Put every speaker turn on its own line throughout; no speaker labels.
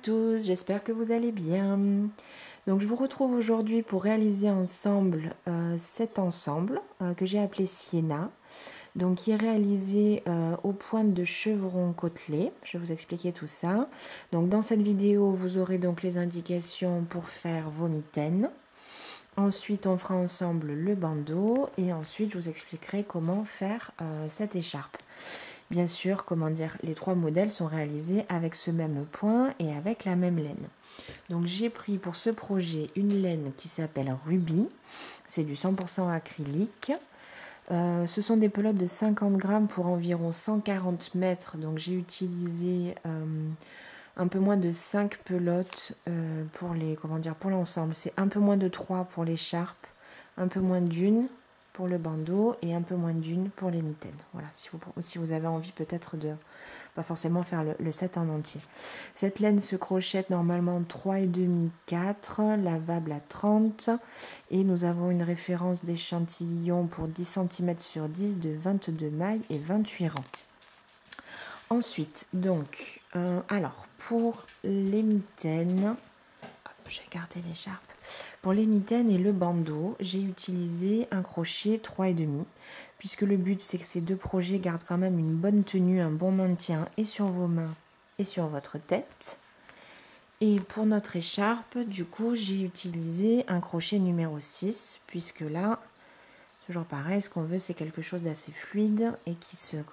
tous, j'espère que vous allez bien. Donc je vous retrouve aujourd'hui pour réaliser ensemble cet ensemble que j'ai appelé Sienna, donc qui est réalisé aux pointes de chevron côtelé. Je vais vous expliquer tout ça. Donc dans cette vidéo, vous aurez donc les indications pour faire vos mitaines. Ensuite, on fera ensemble le bandeau et ensuite je vous expliquerai comment faire cette écharpe. Bien sûr, comment dire, les trois modèles sont réalisés avec ce même point et avec la même laine. Donc j'ai pris pour ce projet une laine qui s'appelle Ruby, c'est du 100% acrylique. Ce sont des pelotes de 50 grammes pour environ 140 mètres, donc j'ai utilisé un peu moins de 5 pelotes pour l'ensemble. C'est un peu moins de 3 pour l'écharpe, un peu moins d'une pour le bandeau et un peu moins d'une pour les mitaines. Voilà, si vous avez envie peut-être de pas forcément faire le set en entier. Cette laine se crochette normalement 3,5, 4, lavable à 30 et nous avons une référence d'échantillon pour 10 cm sur 10 de 22 mailles et 28 rangs. Ensuite, donc, alors pour les mitaines, j'ai gardé l'écharpe. Pour les mitaines et le bandeau, j'ai utilisé un crochet 3,5 puisque le but c'est que ces deux projets gardent quand même une bonne tenue, un bon maintien et sur vos mains et sur votre tête. Et pour notre écharpe, du coup, j'ai utilisé un crochet numéro 6 puisque là, toujours pareil, ce qu'on veut c'est quelque chose d'assez fluide et qui soit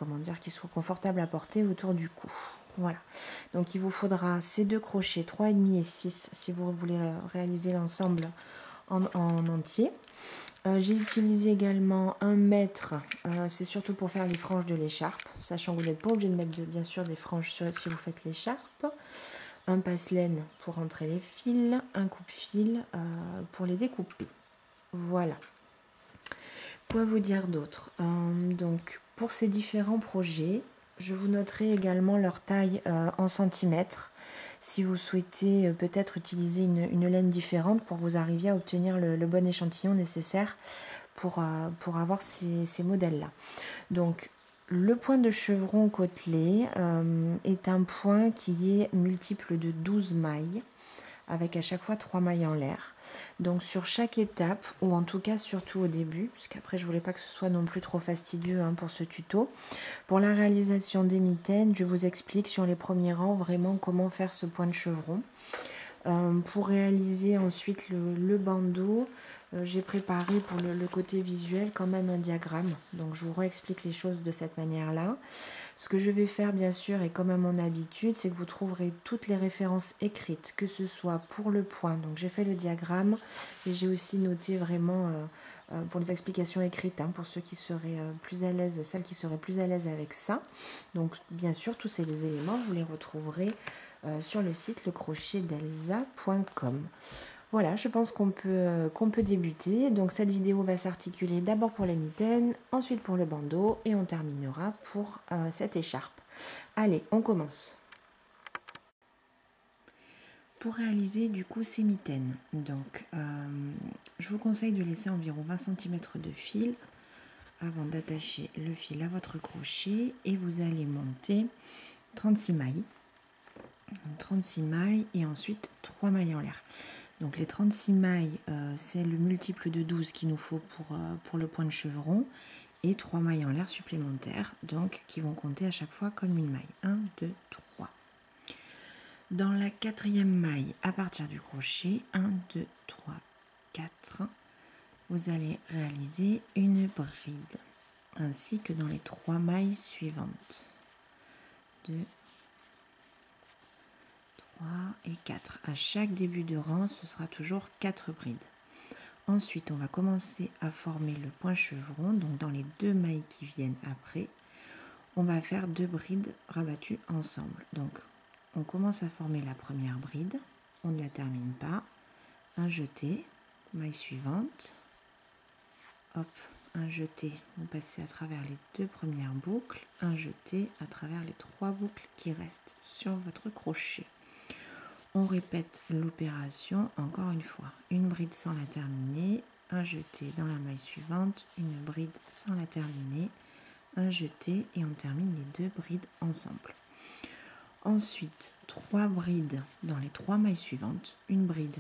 confortable à porter autour du cou. Voilà, donc il vous faudra ces deux crochets 3,5 et 6 si vous voulez réaliser l'ensemble en entier. J'ai utilisé également 1 mètre, c'est surtout pour faire les franges de l'écharpe, sachant que vous n'êtes pas obligé de mettre bien sûr des franges si vous faites l'écharpe. Un passe-laine pour rentrer les fils, un coupe-fil pour les découper. Voilà. Quoi vous dire d'autre? Donc pour ces différents projets, je vous noterai également leur taille en centimètres. Si vous souhaitez peut-être utiliser une laine différente pour que vous arriviez à obtenir le bon échantillon nécessaire pour avoir ces modèles-là. Donc le point de chevron côtelé est un point qui est multiple de 12 mailles, avec à chaque fois 3 mailles en l'air. Donc sur chaque étape, ou en tout cas surtout au début, parce qu'après je voulais pas que ce soit non plus trop fastidieux pour ce tuto. Pour la réalisation des mitaines, je vous explique sur les premiers rangs vraiment comment faire ce point de chevron. Pour réaliser ensuite le bandeau, j'ai préparé pour le côté visuel quand même un diagramme. Donc je vous réexplique les choses de cette manière-là. Ce que je vais faire bien sûr, et comme à mon habitude, c'est que vous trouverez toutes les références écrites, que ce soit pour le point. Donc j'ai fait le diagramme et j'ai aussi noté vraiment pour les explications écrites, pour ceux qui seraient plus à l'aise, celles qui seraient plus à l'aise avec ça. Donc bien sûr, tous ces éléments, vous les retrouverez sur le site lecrochetdelsa.com. Voilà, je pense qu'on peut débuter. Donc cette vidéo va s'articuler d'abord pour les mitaines, ensuite pour le bandeau et on terminera pour cette écharpe. Allez, on commence. Pour réaliser du coup ces mitaines, donc je vous conseille de laisser environ 20 cm de fil avant d'attacher le fil à votre crochet et vous allez monter 36 mailles. 36 mailles et ensuite 3 mailles en l'air. Donc les 36 mailles, c'est le multiple de 12 qu'il nous faut pour le point de chevron et 3 mailles en l'air supplémentaires, donc qui vont compter à chaque fois comme une maille. 1, 2, 3. Dans la quatrième maille, à partir du crochet, 1, 2, 3, 4, vous allez réaliser une bride, ainsi que dans les 3 mailles suivantes. 2, 3 et 4. À chaque début de rang, ce sera toujours 4 brides. Ensuite, on va commencer à former le point chevron. Donc, dans les 2 mailles qui viennent après, on va faire 2 brides rabattues ensemble. Donc, on commence à former la première bride. On ne la termine pas. Un jeté, maille suivante. Hop, un jeté. Vous passez à travers les 2 premières boucles. Un jeté à travers les 3 boucles qui restent sur votre crochet. On répète l'opération encore une fois. Une bride sans la terminer, un jeté dans la maille suivante, une bride sans la terminer, un jeté et on termine les 2 brides ensemble. Ensuite, 3 brides dans les 3 mailles suivantes, une bride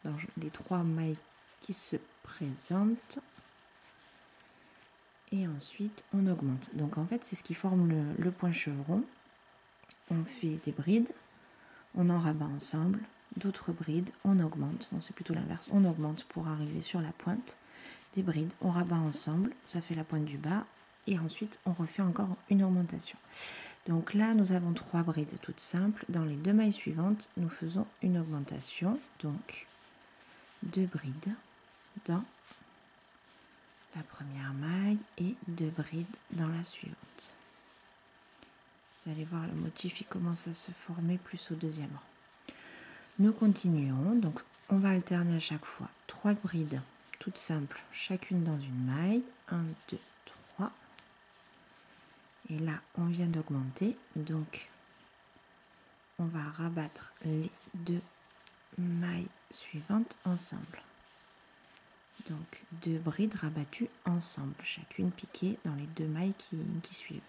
dans les 3 mailles qui se présentent, et ensuite on augmente. Donc en fait c'est ce qui forme le point chevron. On fait des brides, on en rabat ensemble, d'autres brides, on augmente, non c'est plutôt l'inverse, on augmente pour arriver sur la pointe, des brides, on rabat ensemble, ça fait la pointe du bas, et ensuite on refait encore une augmentation. Donc là nous avons 3 brides toutes simples, dans les 2 mailles suivantes nous faisons une augmentation, donc 2 brides dans la première maille et 2 brides dans la suivante. Vous allez voir le motif il commence à se former plus au deuxième rang. Nous continuons, donc on va alterner à chaque fois 3 brides toutes simples, chacune dans une maille, 1, 2, 3. Et là on vient d'augmenter, donc on va rabattre les 2 mailles suivantes ensemble. Donc 2 brides rabattues ensemble, chacune piquée dans les 2 mailles qui suivent.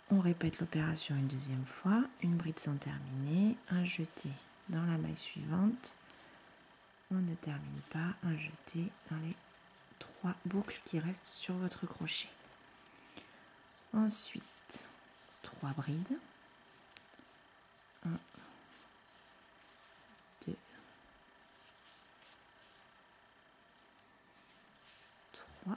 On répète l'opération une deuxième fois, une bride sans terminer, un jeté dans la maille suivante, on ne termine pas, un jeté dans les 3 boucles qui restent sur votre crochet. Ensuite, 3 brides, 1, 2, 3,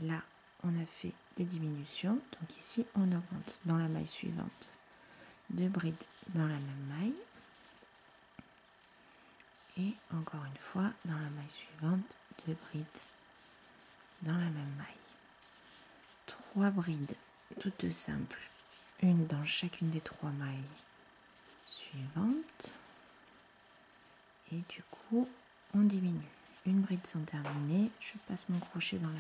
et là on a fait des diminutions, donc ici on augmente dans la maille suivante, 2 brides dans la même maille, et encore une fois dans la maille suivante, 2 brides dans la même maille. 3 brides toutes simples, une dans chacune des 3 mailles suivantes, et du coup on diminue. Une bride sans terminer, je passe mon crochet dans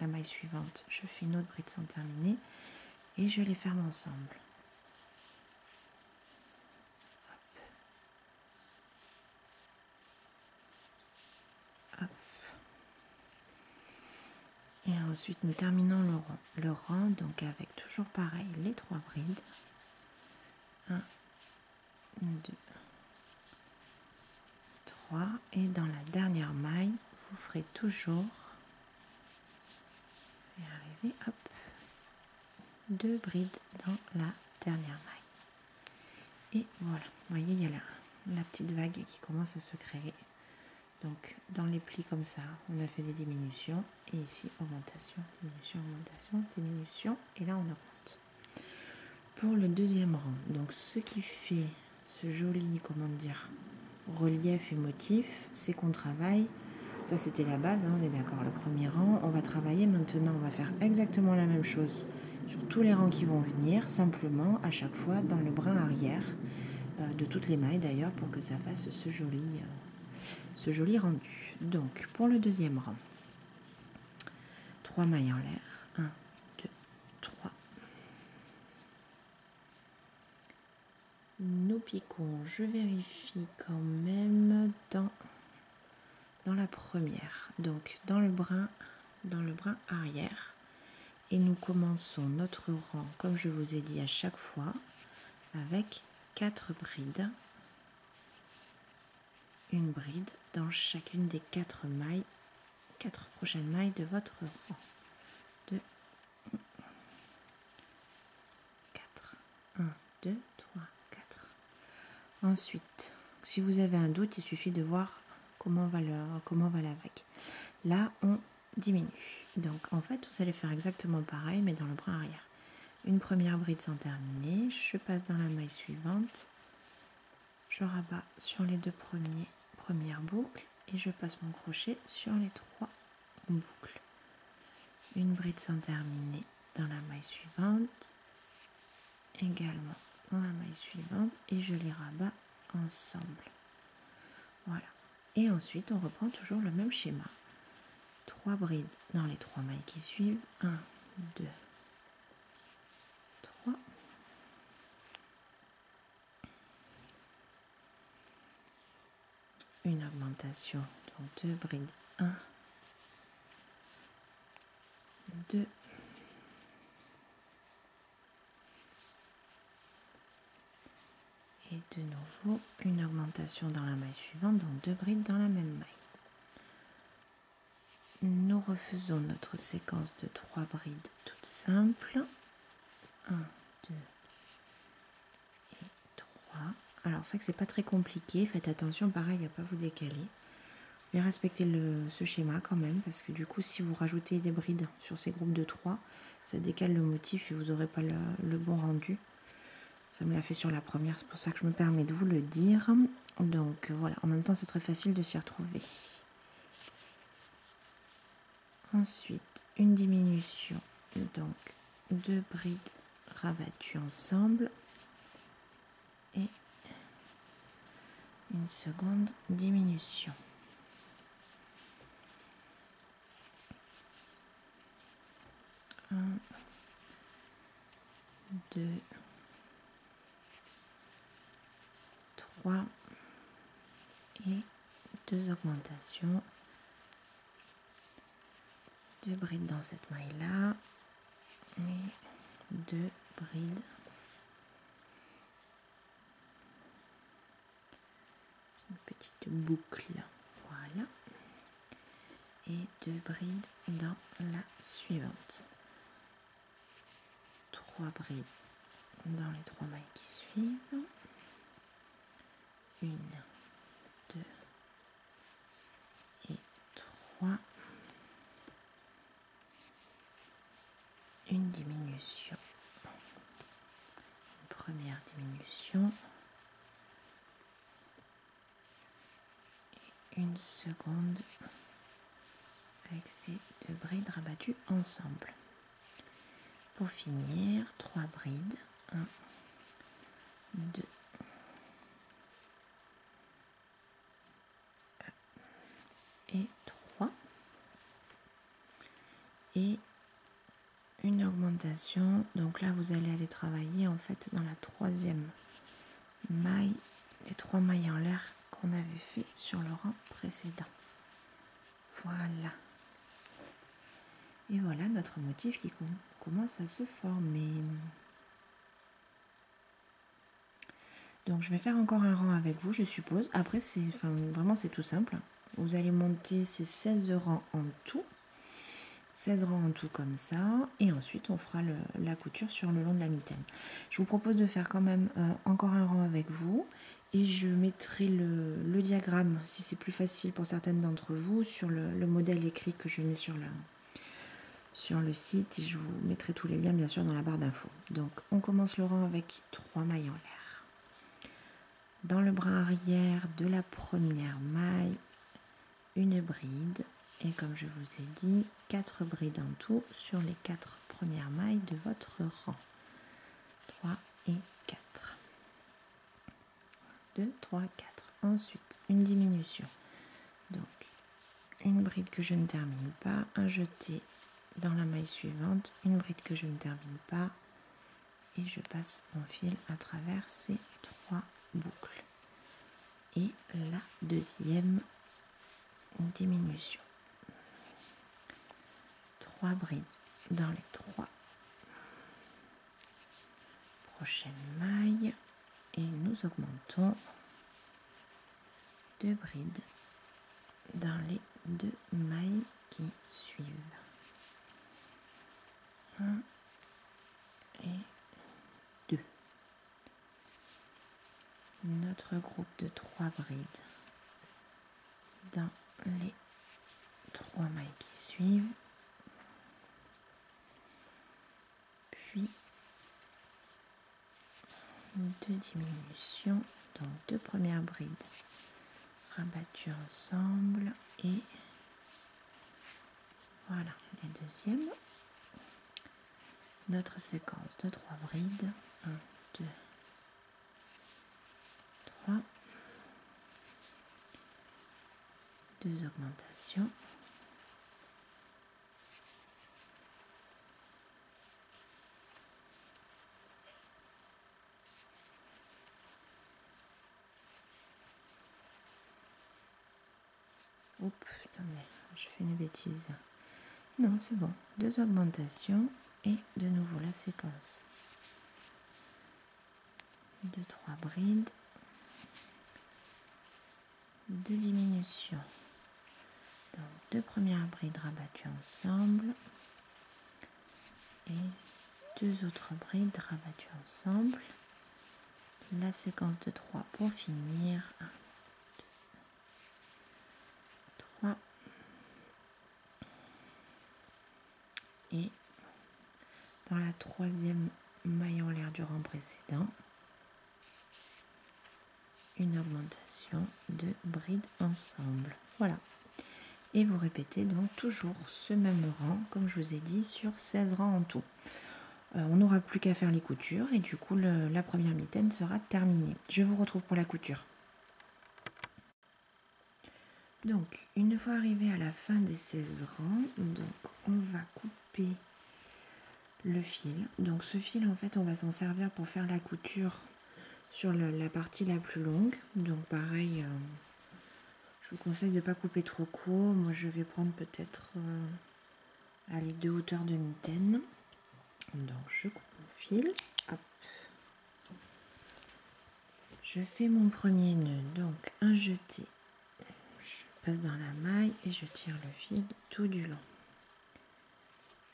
la maille suivante, je fais une autre bride sans terminer et je les ferme ensemble. Hop. Hop. Et ensuite nous terminons le rang donc avec toujours pareil les 3 brides, 1, 2, 3, et dans la dernière maille vous ferez toujours, et arriver, hop, 2 brides dans la dernière maille. Et voilà, vous voyez il y a la petite vague qui commence à se créer. Donc dans les plis comme ça on a fait des diminutions, et ici augmentation, diminution, augmentation, diminution, et là on augmente. Pour le deuxième rang, donc ce qui fait ce joli, comment dire, relief et motif, c'est qu'on travaille, ça c'était la base, hein, on est d'accord, le premier rang, on va travailler maintenant, on va faire exactement la même chose sur tous les rangs qui vont venir, simplement à chaque fois dans le brin arrière de toutes les mailles d'ailleurs, pour que ça fasse ce joli rendu. Donc pour le deuxième rang, 3 mailles en l'air, 1, 2, 3. Nous piquons, je vérifie quand même dans la première, donc dans le brin arrière, et nous commençons notre rang comme je vous ai dit à chaque fois avec 4 brides, une bride dans chacune des 4 mailles, 4 prochaines mailles de votre rang. 2, 4, 1, 2, 3, 4. Ensuite, si vous avez un doute, il suffit de voir comment va la vague. Là, on diminue. Donc, en fait, vous allez faire exactement pareil, mais dans le brin arrière. Une première bride sans terminer, je passe dans la maille suivante, je rabats sur les 2 premières boucles et je passe mon crochet sur les 3 boucles. Une bride sans terminer dans la maille suivante, également dans la maille suivante, et je les rabats ensemble. Voilà. Et ensuite on reprend toujours le même schéma. 3 brides dans les 3 mailles qui suivent, 1, 2, 3. Une augmentation, donc 2 brides, 1, 2, nouveau une augmentation dans la maille suivante, donc 2 brides dans la même maille. Nous refaisons notre séquence de 3 brides toutes simples. 1, 2 et 3. Alors c'est vrai que c'est pas très compliqué, faites attention pareil à pas vous décaler. Mais respectez ce schéma quand même, parce que du coup si vous rajoutez des brides sur ces groupes de 3, ça décale le motif et vous n'aurez pas le bon rendu. Ça me l'a fait sur la première, c'est pour ça que je me permets de vous le dire. Donc voilà, en même temps c'est très facile de s'y retrouver. Ensuite, une diminution, donc 2 brides rabattues ensemble et une seconde diminution. 1, 2, 3 et 2 augmentations. 2 brides dans cette maille là et 2 brides. Une petite boucle, voilà, et 2 brides dans la suivante. 3 brides dans les 3 mailles qui suivent. 1, 2 et 3. Une diminution. Une première diminution. Et une seconde avec ces 2 brides rabattues ensemble. Pour finir, 3 brides. 1, 2 et 3. Et une augmentation, donc là vous allez aller travailler en fait dans la 3e maille, les 3 mailles en l'air qu'on avait fait sur le rang précédent. Voilà. Et voilà notre motif qui commence à se former. Donc je vais faire encore un rang avec vous, je suppose. Après vraiment c'est tout simple. Vous allez monter ces 16 rangs en tout. 16 rangs en tout comme ça, et ensuite on fera la couture sur le long de la mitaine. Je vous propose de faire quand même encore un rang avec vous, et je mettrai le diagramme, si c'est plus facile pour certaines d'entre vous, sur le modèle écrit que je mets sur le site, et je vous mettrai tous les liens bien sûr dans la barre d'infos. Donc on commence le rang avec 3 mailles en l'air. Dans le bras arrière de la première maille, une bride. Et comme je vous ai dit, 4 brides en tout sur les 4 premières mailles de votre rang. 3 et 4. 2, 3, 4. Ensuite, une diminution. Donc, une bride que je ne termine pas, un jeté dans la maille suivante, une bride que je ne termine pas, et je passe mon fil à travers ces 3 boucles. Et la deuxième diminution. 3 brides dans les 3 prochaines mailles et nous augmentons 2 brides dans les 2 mailles qui suivent. 1 et 2. Notre groupe de 3 brides dans les 3 mailles qui suivent. Puis 2 diminutions, donc 2 premières brides rabattues ensemble et voilà les deuxièmes. Notre séquence de 3 brides, 1, 2, 3, 2 augmentations. Oups, attendez, je fais une bêtise. Non, c'est bon. 2 augmentations et de nouveau la séquence. 2, 3 brides. 2 diminutions. Donc 2 premières brides rabattues ensemble et 2 autres brides rabattues ensemble. La séquence de 3 pour finir. 1, 2, 3. Et dans la troisième maille en l'air du rang précédent, une augmentation de brides ensemble. Voilà. Et vous répétez donc toujours ce même rang, comme je vous ai dit, sur 16 rangs en tout. On n'aura plus qu'à faire les coutures et du coup la première mitaine sera terminée. Je vous retrouve pour la couture. Donc une fois arrivé à la fin des 16 rangs, donc on va couper le fil. Donc ce fil en fait on va s'en servir pour faire la couture sur la partie la plus longue. Donc pareil, je vous conseille de ne pas couper trop court. Moi je vais prendre peut-être les 2 hauteurs de mitaine. Donc je coupe mon fil, hop. Je fais mon premier nœud, donc un jeté, je passe dans la maille et je tire le fil tout du long.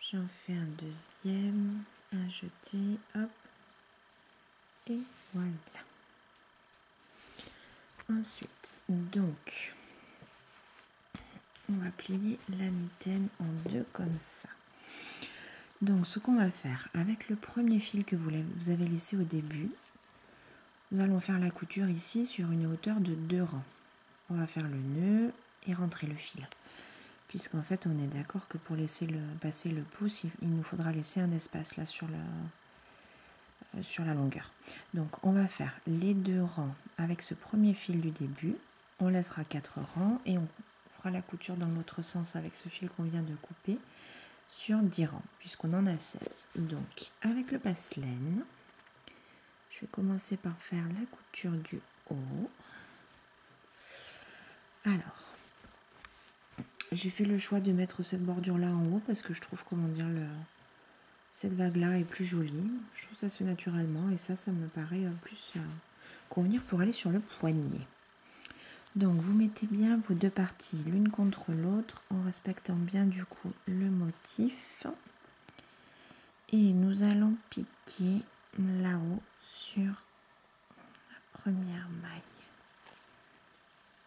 J'en fais un deuxième, un jeté, hop, et voilà. Ensuite, donc, on va plier la mitaine en deux comme ça. Donc ce qu'on va faire avec le premier fil que vous avez laissé au début, nous allons faire la couture ici sur une hauteur de 2 rangs. On va faire le nœud et rentrer le fil. Puisqu'en fait on est d'accord que pour laisser passer le pouce, il nous faudra laisser un espace là sur la longueur. Donc on va faire les 2 rangs avec ce premier fil du début. On laissera 4 rangs et on fera la couture dans l'autre sens avec ce fil qu'on vient de couper sur 10 rangs, puisqu'on en a 16. Donc avec le passe-laine, je vais commencer par faire la couture du haut. Alors, j'ai fait le choix de mettre cette bordure là en haut parce que je trouve, comment dire, cette vague là est plus jolie. Je trouve ça se fait naturellement et ça me paraît plus convenir pour aller sur le poignet. Donc vous mettez bien vos 2 parties l'une contre l'autre en respectant bien du coup le motif. Et nous allons piquer là-haut sur la première maille.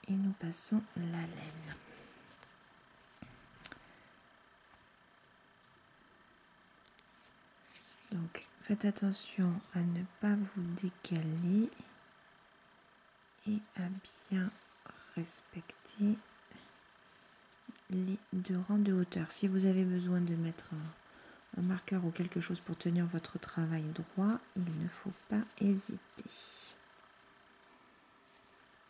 Et nous passons la laine. Donc faites attention à ne pas vous décaler et à bien respecter les 2 rangs de hauteur. Si vous avez besoin de mettre un marqueur ou quelque chose pour tenir votre travail droit, il ne faut pas hésiter.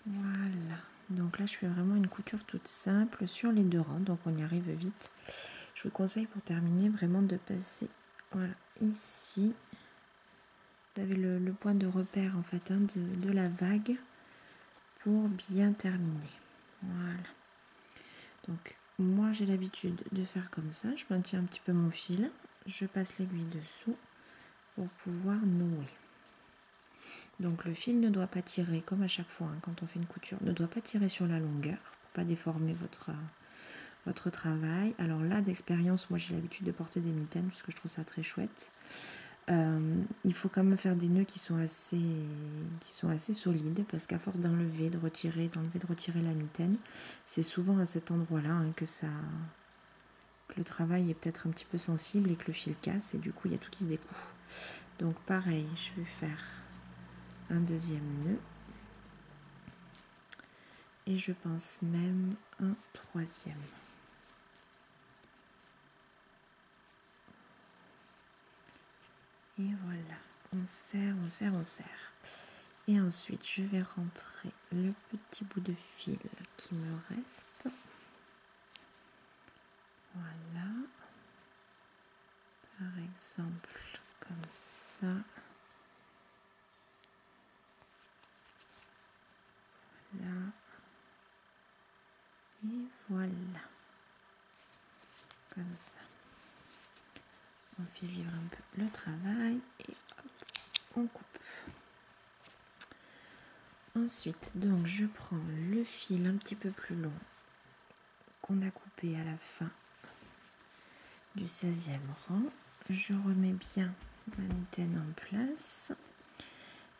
Voilà, donc là je fais vraiment une couture toute simple sur les 2 rangs, donc on y arrive vite. Je vous conseille pour terminer vraiment de passer, voilà, ici. Vous avez le point de repère en fait de la vague pour bien terminer. Voilà. Donc moi j'ai l'habitude de faire comme ça. Je maintiens un petit peu mon fil, je passe l'aiguille dessous pour pouvoir nouer. Donc le fil ne doit pas tirer, comme à chaque fois quand on fait une couture, ne doit pas tirer sur la longueur pour pas déformer votre travail. Alors là d'expérience, moi j'ai l'habitude de porter des mitaines parce que je trouve ça très chouette. Il faut quand même faire des nœuds qui sont assez solides parce qu'à force d'enlever, de retirer la mitaine, c'est souvent à cet endroit-là que le travail est peut-être un petit peu sensible et que le fil casse et du coup il y a tout qui se découd. Donc pareil, je vais faire un deuxième nœud et je pense même un troisième. Et voilà, on serre, on serre, on serre. Et ensuite, je vais rentrer le petit bout de fil qui me reste. Voilà. Par exemple, comme ça. Là. Et voilà. Comme ça. On fait vivre un peu le travail et hop, on coupe. Ensuite, donc je prends le fil un petit peu plus long qu'on a coupé à la fin du 16e rang. Je remets bien ma mitaine en place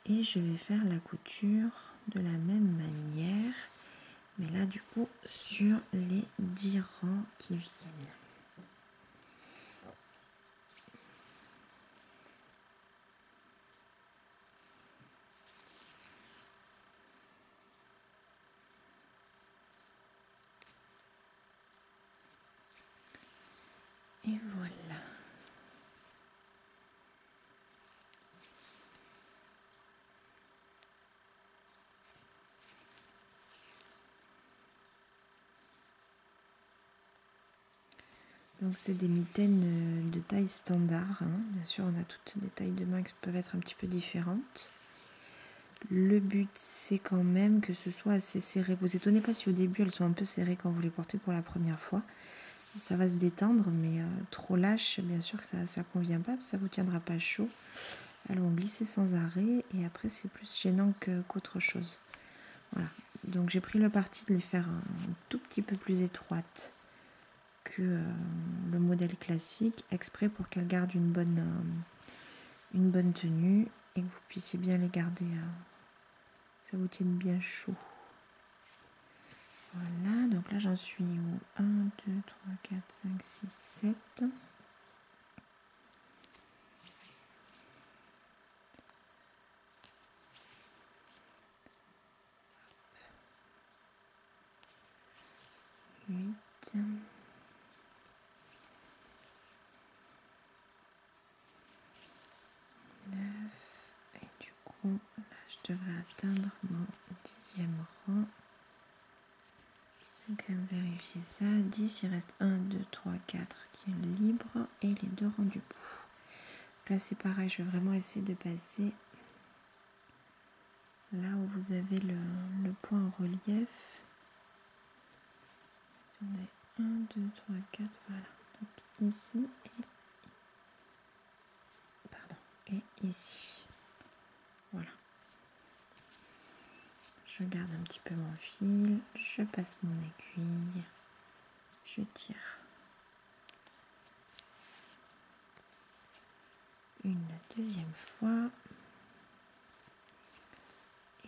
et je vais faire la couture de la même manière, mais là du coup sur les 10 rangs qui viennent. Et voilà. Donc c'est des mitaines de taille standard, hein. Bien sûr on a toutes des tailles de main qui peuvent être un petit peu différentes. Le but c'est quand même que ce soit assez serré. Vous étonnez pas si au début elles sont un peu serrées quand vous les portez pour la première fois. Ça va se détendre, mais trop lâche, bien sûr que ça ne convient pas, ça vous tiendra pas chaud. Elles vont glisser sans arrêt et après c'est plus gênant qu'autre chose. Voilà, donc j'ai pris le parti de les faire un tout petit peu plus étroites que le modèle classique, exprès pour qu'elles gardent une bonne tenue et que vous puissiez bien les garder, ça vous tienne bien chaud. Voilà, donc là j'en suis où 1, 2, 3, 4, 5, 6, 7. Et du coup, là, je devrais atteindre mon 10e rang. Je vais quand même vérifier ça. 10, il reste 1, 2, 3, 4 qui est libre et les 2 rangs du bout. Là, c'est pareil, je vais vraiment essayer de passer là où vous avez le point en relief. Attendez, 1, 2, 3, 4, voilà. Donc ici et ici. Voilà. Je garde un petit peu mon fil, je passe mon aiguille, je tire une deuxième fois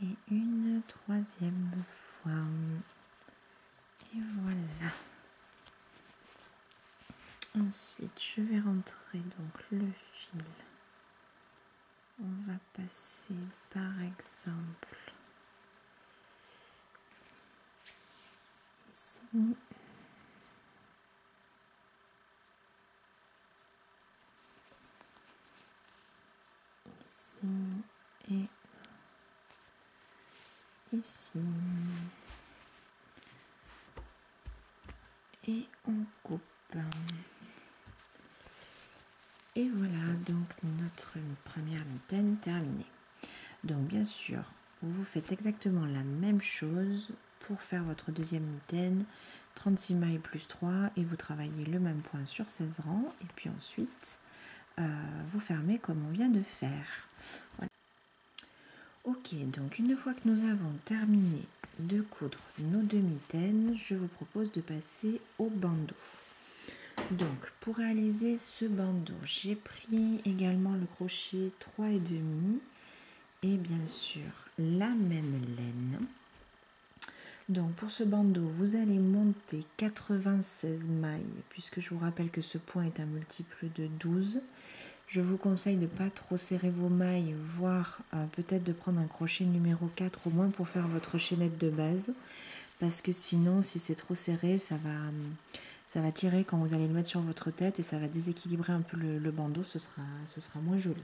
et une troisième fois. Et voilà. Ensuite, je vais rentrer donc le fil. On va passer par exemple ici. Ici et ici. Et on coupe. Et voilà donc notre première mitaine terminée. Donc bien sûr, vous faites exactement la même chose pour faire votre deuxième mitaine, 36 mailles plus 3 et vous travaillez le même point sur 16 rangs et puis ensuite vous fermez comme on vient de faire. Voilà. Ok, donc une fois que nous avons terminé de coudre nos deux mitaines, je vous propose de passer au bandeau. Donc pour réaliser ce bandeau, j'ai pris également le crochet 3,5 et bien sûr la même laine. Donc pour ce bandeau, vous allez monter 96 mailles, puisque je vous rappelle que ce point est un multiple de 12. Je vous conseille de ne pas trop serrer vos mailles, voire peut-être de prendre un crochet numéro 4 au moins pour faire votre chaînette de base. Parce que sinon, si c'est trop serré, ça va tirer quand vous allez le mettre sur votre tête et ça va déséquilibrer un peu le bandeau, ce sera moins joli.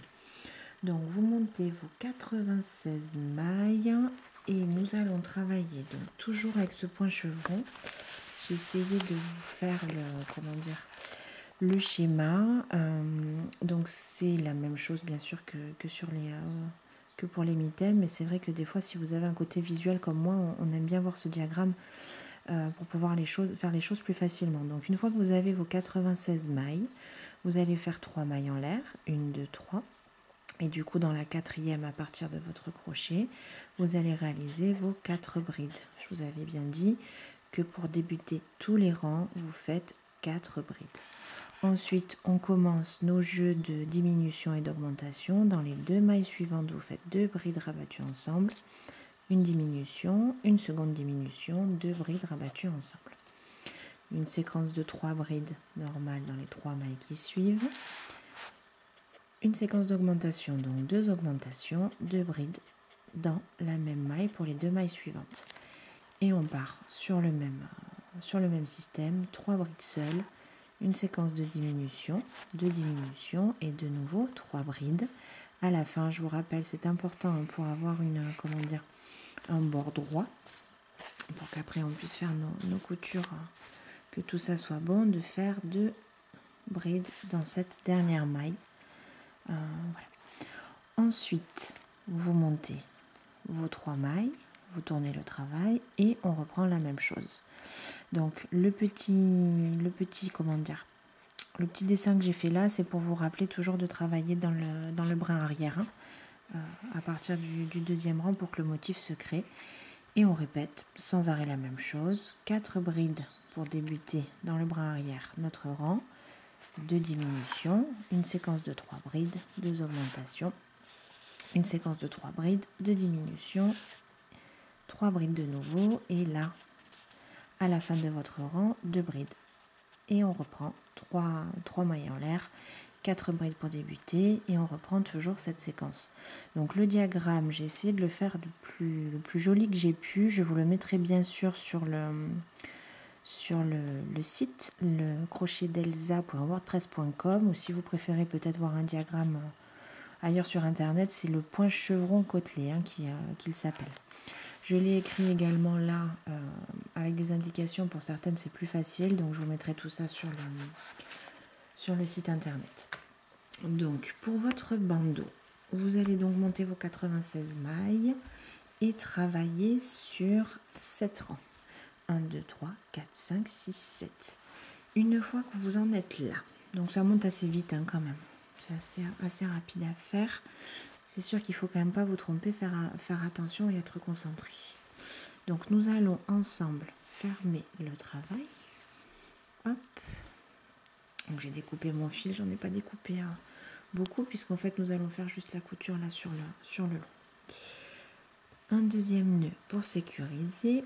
Donc vous montez vos 96 mailles et nous allons travailler donc toujours avec ce point chevron. J'ai essayé de vous faire le schéma. Donc c'est la même chose bien sûr que pour les mitaines, mais c'est vrai que des fois si vous avez un côté visuel comme moi, on aime bien voir ce diagramme pour pouvoir faire les choses plus facilement. Donc une fois que vous avez vos 96 mailles, vous allez faire 3 mailles en l'air, 1, 2, 3. Et du coup, dans la quatrième, à partir de votre crochet, vous allez réaliser vos 4 brides. Je vous avais bien dit que pour débuter tous les rangs, vous faites 4 brides. Ensuite, on commence nos jeux de diminution et d'augmentation. Dans les 2 mailles suivantes, vous faites 2 brides rabattues ensemble, une diminution, une seconde diminution, 2 brides rabattues ensemble. Une séquence de 3 brides normales dans les 3 mailles qui suivent. Une séquence d'augmentation, donc 2 augmentations, 2 brides dans la même maille pour les 2 mailles suivantes. Et on part sur le même système, 3 brides seules, une séquence de diminution, 2 diminutions et de nouveau 3 brides. À la fin, je vous rappelle, c'est important pour avoir un bord droit, pour qu'après on puisse faire nos coutures, que tout ça soit bon, de faire 2 brides dans cette dernière maille. Voilà. Ensuite, vous montez vos 3 mailles, vous tournez le travail et on reprend la même chose. Donc le petit dessin que j'ai fait là, c'est pour vous rappeler toujours de travailler dans le brin arrière, à partir du deuxième rang pour que le motif se crée. Et on répète sans arrêt la même chose. 4 brides pour débuter dans le brin arrière notre rang. 2 diminutions, une séquence de 3 brides, 2 augmentations, une séquence de 3 brides, 2 diminutions, 3 brides de nouveau, et là, à la fin de votre rang, 2 brides. Et on reprend 3 mailles en l'air, 4 brides pour débuter, et on reprend toujours cette séquence. Donc le diagramme, j'ai essayé de le faire le plus joli que j'ai pu. Je vous le mettrai bien sûr sur le site, le crochetdelsa.wordpress.com, ou si vous préférez peut-être voir un diagramme ailleurs sur internet, c'est le point chevron côtelé qu'il s'appelle. Je l'ai écrit également là avec des indications, pour certaines c'est plus facile, donc je vous mettrai tout ça sur le site internet. Donc pour votre bandeau, vous allez donc monter vos 96 mailles et travailler sur 7 rangs. 1, 2, 3, 4, 5, 6, 7. Une fois que vous en êtes là, donc ça monte assez vite quand même, c'est assez rapide à faire. C'est sûr qu'il faut quand même pas vous tromper, faire attention et être concentré. Donc nous allons ensemble fermer le travail. Hop. Donc j'ai découpé mon fil, j'en ai pas découpé beaucoup, puisqu'en fait nous allons faire juste la couture là sur le long. Un deuxième nœud pour sécuriser.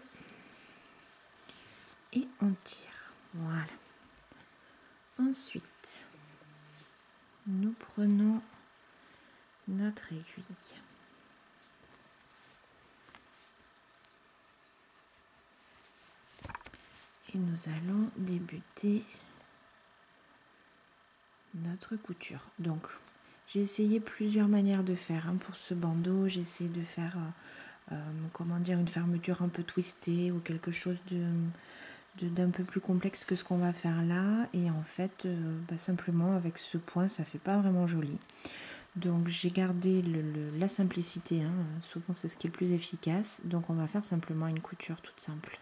Et on tire. Voilà. Ensuite, nous prenons notre aiguille. Et nous allons débuter notre couture. Donc, j'ai essayé plusieurs manières de faire pour ce bandeau. J'ai essayé de faire une fermeture un peu twistée, ou quelque chose d'un peu plus complexe que ce qu'on va faire là, et en fait simplement avec ce point ça fait pas vraiment joli. Donc j'ai gardé la simplicité, souvent c'est ce qui est le plus efficace. Donc on va faire simplement une couture toute simple.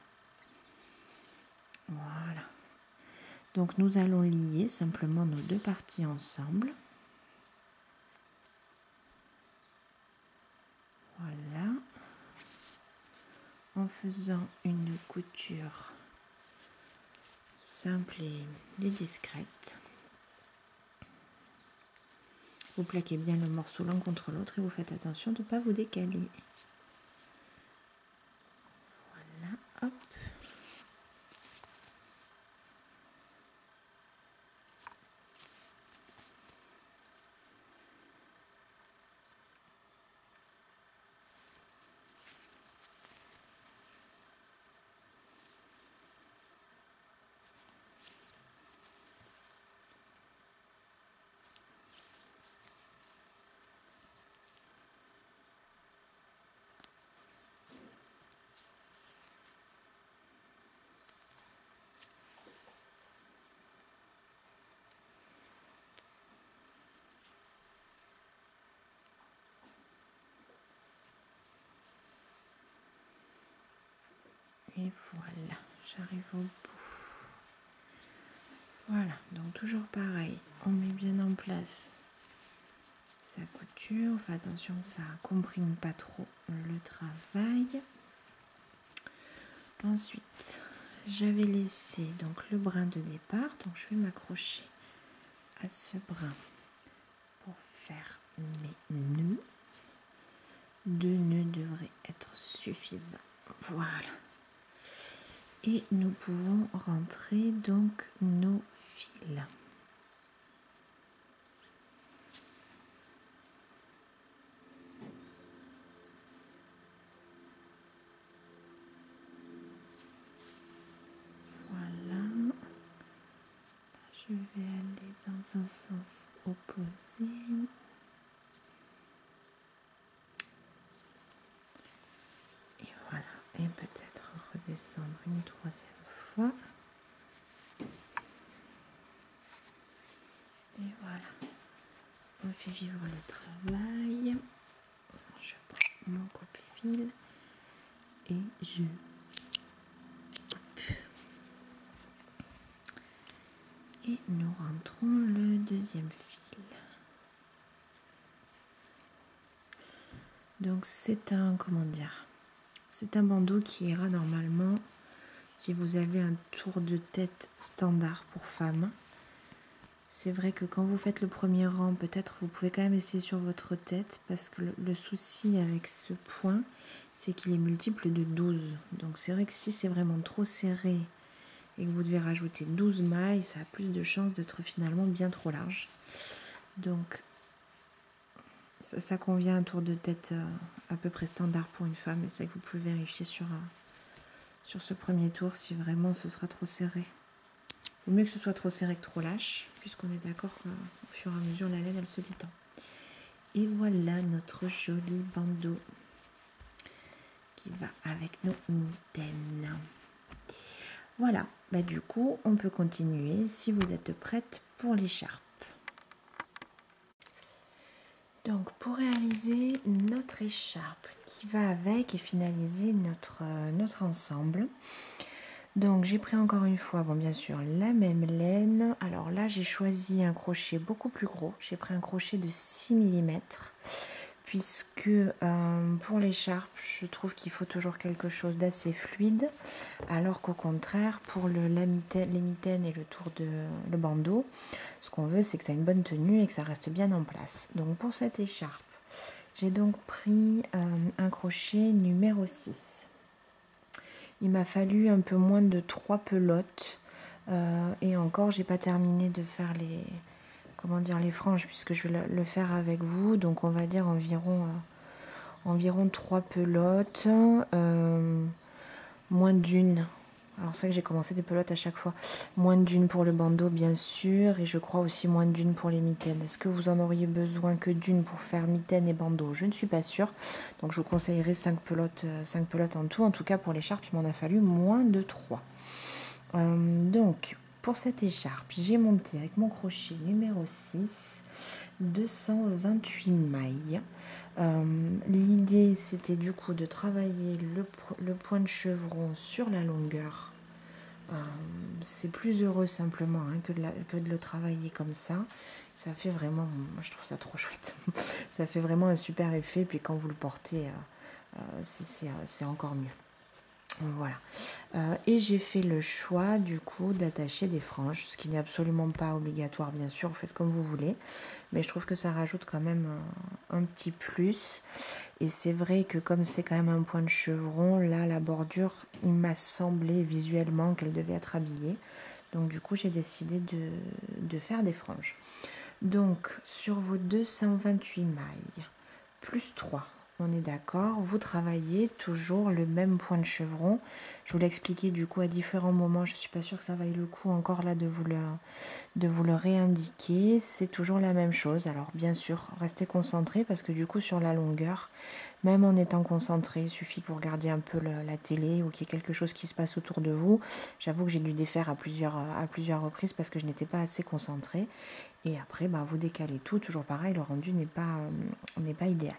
Voilà. Donc nous allons lier simplement nos 2 parties ensemble. Voilà. En faisant une couture simple et discrète. Vous plaquez bien le morceau l'un contre l'autre et vous faites attention de ne pas vous décaler. Voilà, hop. Et voilà, j'arrive au bout. Voilà, donc toujours pareil, on met bien en place sa couture. Faites attention, ça comprime pas trop le travail. Ensuite, j'avais laissé donc le brin de départ, donc je vais m'accrocher à ce brin pour faire mes nœuds. 2 nœuds devraient être suffisants. Voilà. Et nous pouvons rentrer donc nos fils. Voilà. Je vais aller dans un sens opposé. Et voilà. Et peut-être redescendre une 3e fois. Et voilà. On fait vivre le travail. Je prends mon coupe-fil et je coupe. Et nous rentrons le 2e fil. Donc c'est un, c'est un bandeau qui ira normalement si vous avez un tour de tête standard pour femme. C'est vrai que quand vous faites le premier rang, peut-être vous pouvez quand même essayer sur votre tête parce que le souci avec ce point, c'est qu'il est multiple de 12. Donc c'est vrai que si c'est vraiment trop serré et que vous devez rajouter 12 mailles, ça a plus de chances d'être finalement bien trop large. Donc ça convient à un tour de tête à peu près standard pour une femme. Et c'est vrai que vous pouvez vérifier sur ce premier tour si vraiment ce sera trop serré. Il vaut mieux que ce soit trop serré que trop lâche, puisqu'on est d'accord qu'au fur et à mesure la laine elle se détend. Et voilà notre joli bandeau qui va avec nos mitaines. Voilà, bah du coup on peut continuer si vous êtes prête pour l'écharpe. Donc pour réaliser notre écharpe qui va avec et finaliser notre ensemble, donc j'ai pris encore une fois, bon bien sûr, la même laine. Alors là j'ai choisi un crochet beaucoup plus gros, j'ai pris un crochet de 6 mm puisque pour l'écharpe je trouve qu'il faut toujours quelque chose d'assez fluide, alors qu'au contraire pour les mitaines et le bandeau, ce qu'on veut c'est que ça ait une bonne tenue et que ça reste bien en place. Donc pour cette écharpe, j'ai donc pris un crochet numéro 6. Il m'a fallu un peu moins de 3 pelotes et encore j'ai pas terminé de faire les franges puisque je vais le faire avec vous, donc on va dire environ 3 pelotes, moins d'une. Alors c'est vrai que j'ai commencé des pelotes à chaque fois. Moins d'une pour le bandeau bien sûr, et je crois aussi moins d'une pour les mitaines. Est-ce que vous en auriez besoin que d'une pour faire mitaines et bandeau? Je ne suis pas sûre. Donc je vous conseillerais 5 pelotes en tout. En tout cas pour l'écharpe, il m'en a fallu moins de 3. Donc pour cette écharpe, j'ai monté avec mon crochet numéro 6 228 mailles. L'idée c'était du coup de travailler le point de chevron sur la longueur. C'est plus heureux simplement que de le travailler comme ça. Ça fait vraiment, moi je trouve ça trop chouette. Ça fait vraiment un super effet, puis quand vous le portez c'est encore mieux. Voilà. Et j'ai fait le choix du coup d'attacher des franges, ce qui n'est absolument pas obligatoire bien sûr, vous faites comme vous voulez, mais je trouve que ça rajoute quand même un petit plus. Et c'est vrai que comme c'est quand même un point de chevron, là la bordure, il m'a semblé visuellement qu'elle devait être habillée, donc du coup j'ai décidé de faire des franges. Donc sur vos 228 mailles plus 3, on est d'accord, vous travaillez toujours le même point de chevron. Je vous l'ai expliqué du coup à différents moments, je ne suis pas sûre que ça vaille le coup encore là de vous le réindiquer. C'est toujours la même chose. Alors bien sûr, restez concentré parce que du coup sur la longueur, même en étant concentré, il suffit que vous regardiez un peu la télé ou qu'il y ait quelque chose qui se passe autour de vous. J'avoue que j'ai dû défaire à plusieurs reprises parce que je n'étais pas assez concentrée. Et après, vous décalez tout. Toujours pareil, le rendu n'est pas idéal.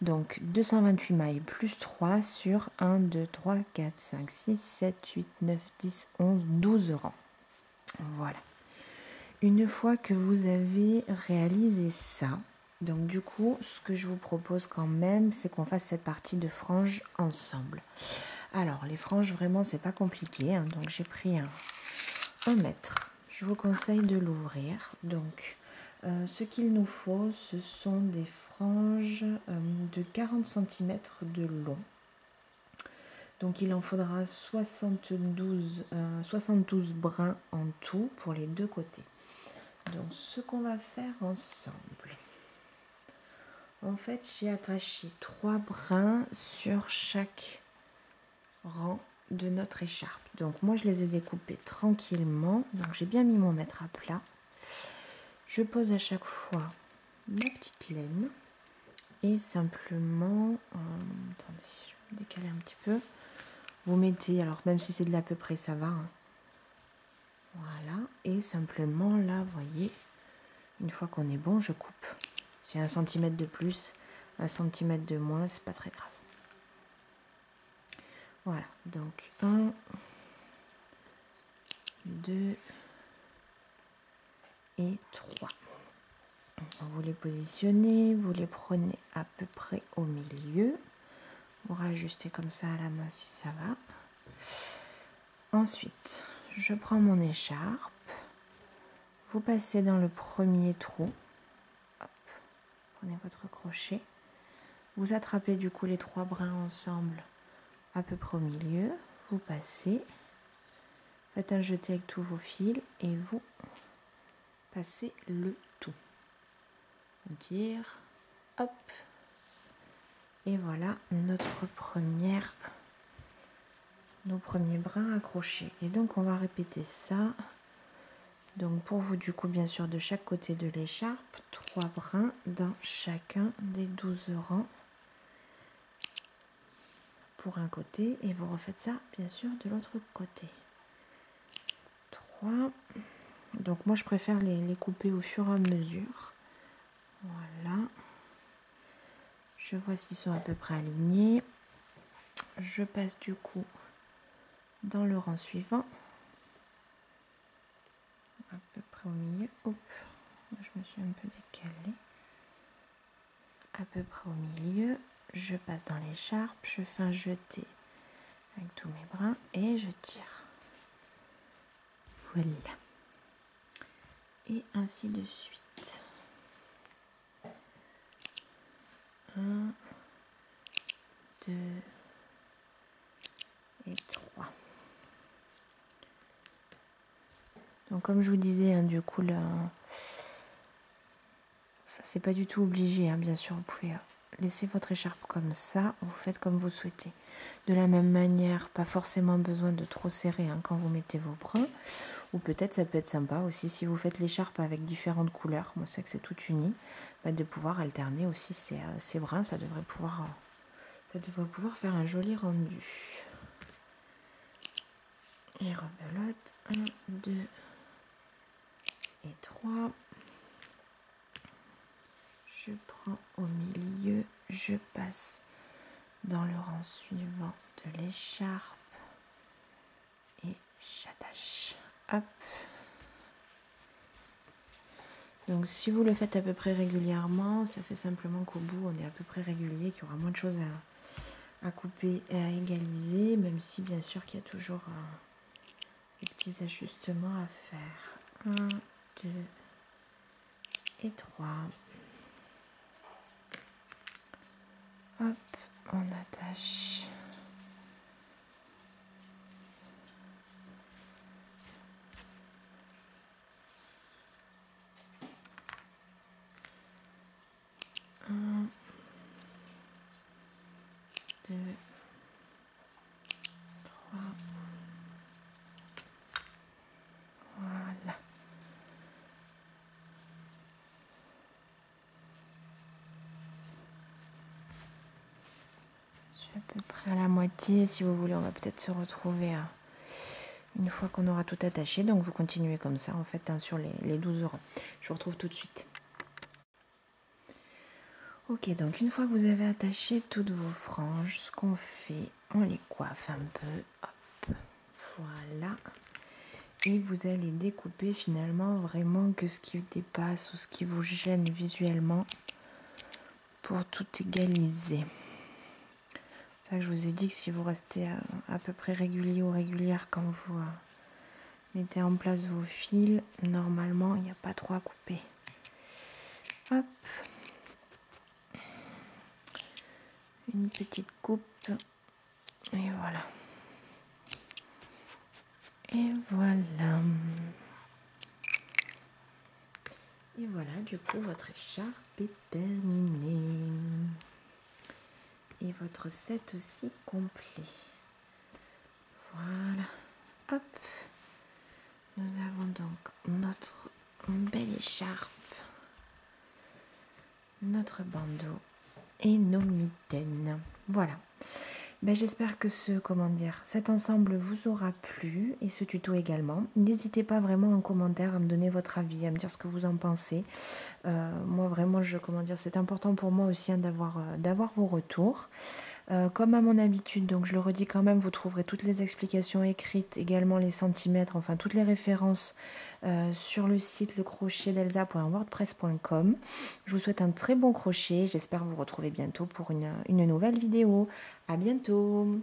Donc 228 mailles plus 3 sur 1, 2, 3, 4, 5, 6, 7, 8, 9, 10, 11, 12 rangs. Voilà. Une fois que vous avez réalisé ça, Donc du coup, ce que je vous propose quand même, c'est qu'on fasse cette partie de franges ensemble. Alors, les franges, vraiment, c'est pas compliqué, hein. Donc j'ai pris un mètre. Je vous conseille de l'ouvrir. Donc, ce qu'il nous faut, ce sont des franges de 40 cm de long. Donc il en faudra 72 brins en tout pour les deux côtés. Donc ce qu'on va faire ensemble, en fait j'ai attaché 3 brins sur chaque rang de notre écharpe. Donc moi je les ai découpés tranquillement. Donc j'ai bien mis mon mètre à plat. Je pose à chaque fois ma petite laine et simplement, attendez, je vais décaler un petit peu. Vous mettez, alors même si c'est de l'à peu près, ça va, hein. Voilà, et simplement là, vous voyez, une fois qu'on est bon, je coupe. C'est 1 cm de plus, 1 cm de moins, c'est pas très grave. Voilà, donc 1, 2 et 3. Vous les positionnez, vous les prenez à peu près au milieu. Vous rajustez comme ça à la main si ça va. Ensuite, je prends mon écharpe. Vous passez dans le premier trou. Hop, prenez votre crochet. Vous attrapez du coup les 3 brins ensemble à peu près au milieu. Vous passez. Faites un jeté avec tous vos fils et vous passez le tout. On tire. Hop. Et voilà nos premiers brins accrochés. Et donc on va répéter ça. Donc pour vous du coup bien sûr de chaque côté de l'écharpe, 3 brins dans chacun des 12 rangs pour un côté et vous refaites ça bien sûr de l'autre côté. 3. Donc moi je préfère les couper au fur et à mesure. Voilà. Je vois s'ils sont à peu près alignés. Je passe du coup dans le rang suivant. À peu près au milieu. Hop, je me suis un peu décalée. À peu près au milieu. Je passe dans l'écharpe. Je fais un jeté avec tous mes brins et je tire. Voilà. Et ainsi de suite. 1, 2 et 3. Donc comme je vous disais, hein, du coup, là, ça c'est pas du tout obligé, hein, bien sûr, vous pouvez laisser votre écharpe comme ça, vous faites comme vous souhaitez. De la même manière, pas forcément besoin de trop serrer hein, quand vous mettez vos brins, ou peut-être ça peut être sympa aussi si vous faites l'écharpe avec différentes couleurs, moi c'est que c'est tout uni, bah, de pouvoir alterner aussi ces brins, ça devrait pouvoir faire un joli rendu. Et rebelote, 1, 2 et 3. Je prends au milieu, je passe dans le rang suivant de l'écharpe et j'attache. Hop. Donc si vous le faites à peu près régulièrement, ça fait simplement qu'au bout on est à peu près régulier, qu'il y aura moins de choses à couper et à égaliser, même si bien sûr qu'il y a toujours des petits ajustements à faire. 1, 2 et 3. Hop, on attache. Un, 2, 3. Voilà. Je suis à peu près à la moitié. Si vous voulez, on va peut-être se retrouver une fois qu'on aura tout attaché. Donc vous continuez comme ça en fait hein, sur les 12 rangs. Je vous retrouve tout de suite. Ok, donc une fois que vous avez attaché toutes vos franges, ce qu'on fait, on les coiffe un peu. Hop, voilà. Et vous allez découper finalement vraiment que ce qui dépasse ou ce qui vous gêne visuellement. pour tout égaliser. C'est ça que je vous ai dit que si vous restez à peu près régulier ou régulière quand vous mettez en place vos fils, normalement il n'y a pas trop à couper. Hop, une petite coupe et voilà. Et voilà. Et voilà, du coup votre écharpe est terminée. Et votre set aussi complet. Voilà. Hop. Nous avons donc notre belle écharpe, notre bandeau et nos mitaines. Voilà. Ben, j'espère que cet ensemble vous aura plu et ce tuto également. N'hésitez pas vraiment en commentaire à me donner votre avis, à me dire ce que vous en pensez. Moi vraiment, c'est important pour moi aussi d'avoir vos retours. Comme à mon habitude, donc je le redis quand même, vous trouverez toutes les explications écrites, également les centimètres, enfin toutes les références sur le site lecrochetdelsa.wordpress.com. Je vous souhaite un très bon crochet, j'espère vous retrouver bientôt pour une nouvelle vidéo. À bientôt!